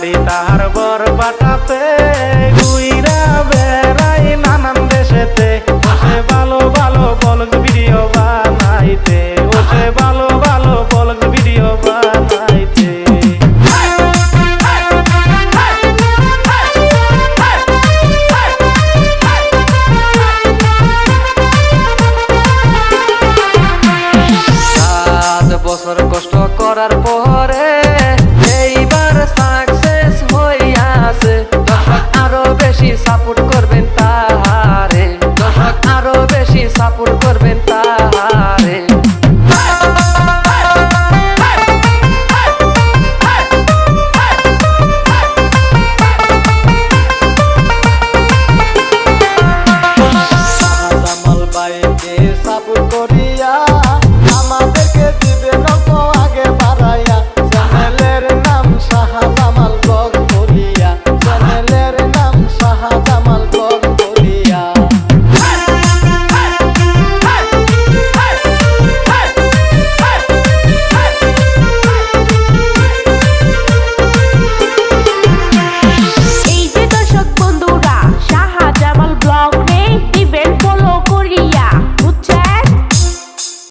বাড়ি তাহার বর বাটাতে ঘুইরা বেড়াই নানান দেশেতে বসে ভালো ভালো ব্লগ ভিডিও বানাইতে বসে ভালো ভালো ব্লগ ভিডিও বানাইতে বছর কষ্ট করার পরে এইবার সাকসেস হইয়াছে। দর্শক আরো বেশি সাপোর্ট করবেন তাহারে, দর্শক আরো বেশি সাপোর্ট করবেন তাহারে। সাপোর্ট করিয়া